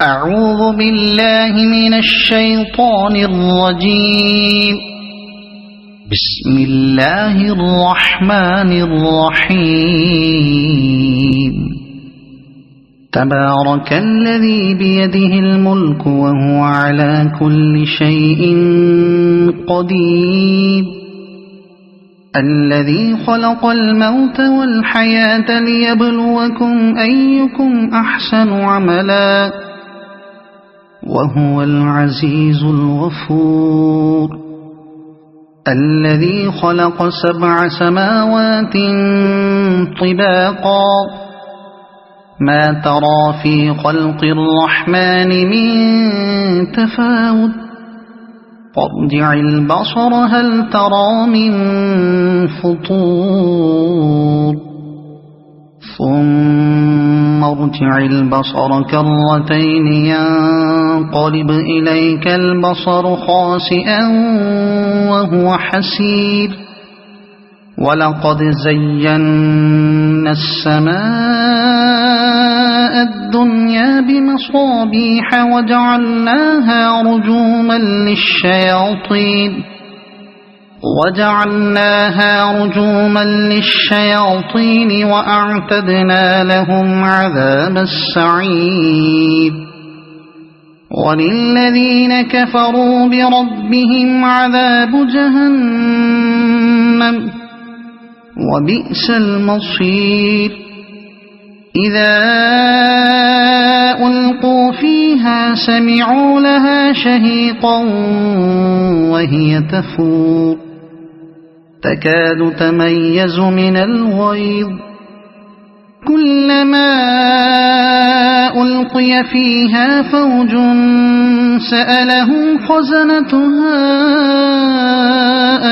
أعوذ بالله من الشيطان الرجيم. بسم الله الرحمن الرحيم. تبارك الذي بيده الملك وهو على كل شيء قدير. الذي خلق الموت والحياة ليبلوكم أيكم أحسن عملا وهو العزيز الغفور. الذي خلق 7 سماوات طباقا ما ترى في خلق الرحمن من تفاوت فارجع البصر هل ترى من فطور ثم ارجع البصر كرتين ينقلب إليك البصر خاسئا وهو حسير. ولقد زينا السماء الدنيا بمصابيح وجعلناها رجوما للشياطين وأعتدنا لهم عذاب السعير. وللذين كفروا بربهم عذاب جهنم وبئس المصير. إذا ألقوا فيها سمعوا لها شهيقا وهي تفور تكاد تميز من الغيظ. كلما ألقي فيها فوج سألهم خزنتها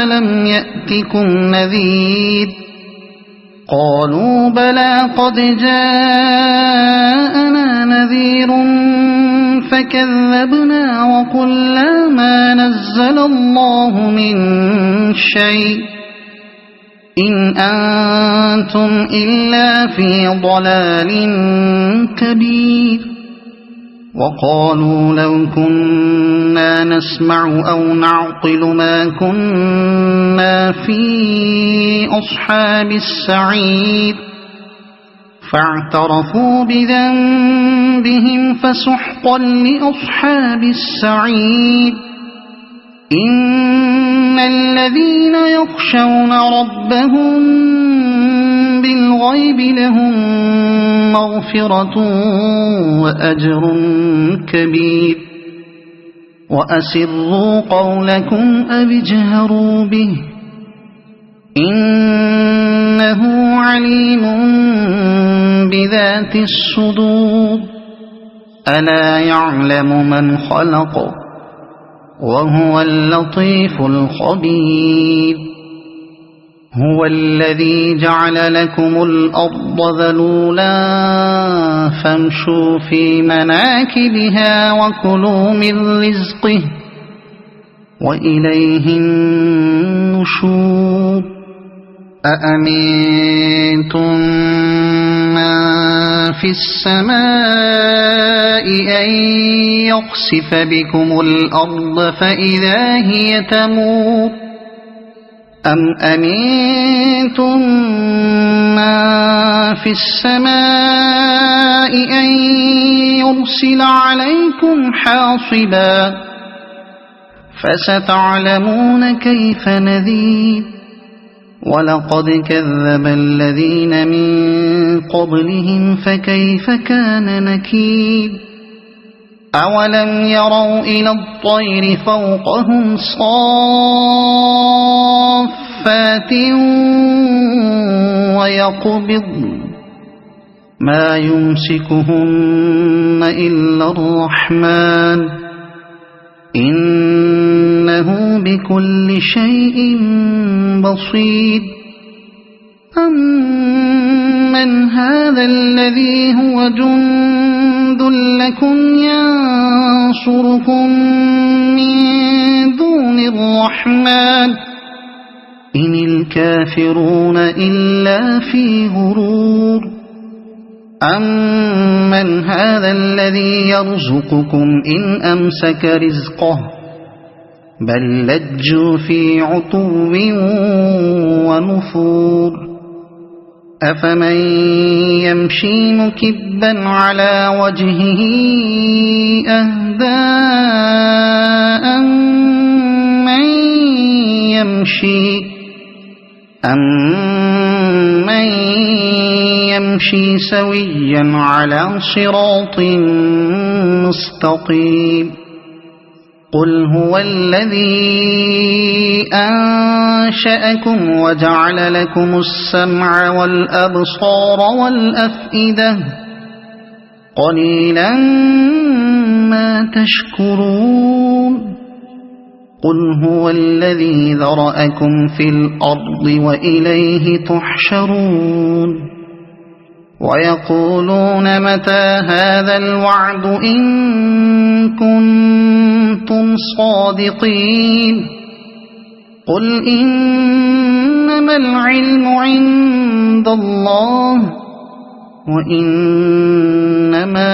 ألم يأتكم نذير قالوا بلى قد جاءنا نذير فكذبنا وقلنا ما نزل الله من شيء إن أنتم إلا في ضلال كبير. وقالوا لو كنا نسمع أو نعقل ما كنا في أصحاب السعير فاعترفوا بذنبهم فسحقا لأصحاب السعير. إن الذين يخشون ربهم بالغيب لهم مغفرة وأجر كبير. وأسروا قولكم أو اجهروا به إنه عليم بذات الصدور. ألا يعلم من خلق وهو اللطيف الخبير. هو الذي جعل لكم الأرض ذلولا فامشوا في مناكبها وكلوا من رزقه وإليه النشور. أأمنتم من في السماء أن يخسف بكم الأرض فإذا هي تمور أم أمنتم من في السماء أن يرسل عليكم حاصبا فستعلمون كيف نذير. ولقد كذب الذين من قبلهم فكيف كان نكير. أولم يروا إلى الطير فوقهم صافات ويقبضن ما يمسكهن إلا الرحمن إنه بكل شيء بصير. أمن هذا الذي هو جند لكم ينصركم من دون الرحمن إن الكافرون إلا في غرور. أَمَّنْ هَذَا الَّذِي يَرْزُقُكُمْ إِنْ أَمْسَكَ رِزْقَهُ بَل لَّجُّوا فِي عُتُوٍّ وَنُفُورٍ أَفَمَن يَمْشِي مُكِبًّا عَلَى وَجْهِهِ أَهْدَىٰ أَمَّن يَمْشِي سَوِيًّا عَلَى صِرَاطٍ مُّسْتَقِيمٍ قُلْ هُوَ الَّذِي أَنشَأَكُمْ وَجَعَلَ لَكُمُ السَّمْعَ وَالْأَبْصَارَ وَالْأَفْئِدَةَ قَلِيلًا مَّا تَشْكُرُونَ قُلْ هُوَ الَّذِي ذَرَأَكُمْ فِي الْأَرْضِ وَإِلَيْهِ تُحْشَرُونَ وَيَقُولُونَ مَتَىٰ هَٰذَا الْوَعْدُ إِن كُنتُمْ صَادِقِينَ قُلْ إِنَّمَا الْعِلْمُ عِندَ اللَّهِ وَإِنَّمَا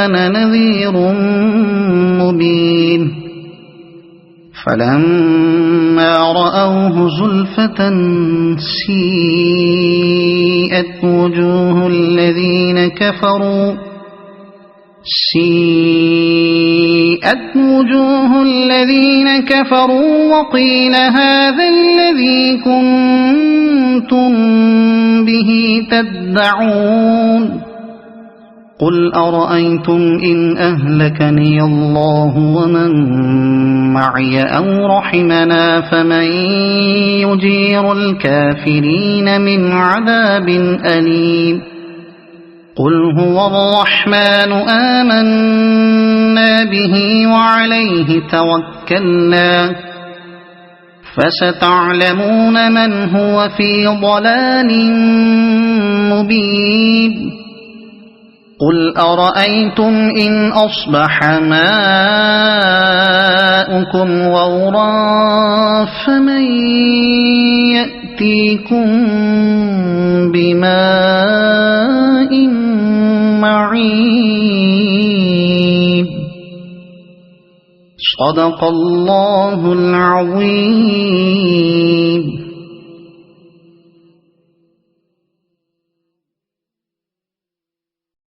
أَنَا نَذِيرٌ مُّبِينٌ فَلَمَّا رَأَوْهُ زُلْفَةً سِيئَتْ وُجُوهُ الَّذِينَ كَفَرُوا وَقِيلَ هَٰذَا الَّذِي كُنتُم بِهِ تَدَّعُونَ قُلْ أَرَأَيْتُمْ إِنْ أَهْلَكَنِيَ اللَّهُ وَمَن مَّعِيَ أَوْ رَحِمَنَا فَمَن يُجِيرُ الْكَافِرِينَ مِنْ عَذَابٍ أَلِيمٍ قُلْ هُوَ الرَّحْمَٰنُ آمَنَّا بِهِ وَعَلَيْهِ تَوَكَّلْنَا فَسَتَعْلَمُونَ مَنْ هُوَ فِي ضَلَالٍ مُّبِينٍ قُلْ أَرَأَيْتُمْ إِنْ أَصْبَحَ مَاؤُكُمْ غَوْرًا فَمَن يَأْتِيكُم بِمَاءٍ مَّعِينٍ صَدَقَ اللَّهُ الْعَظِيمُ.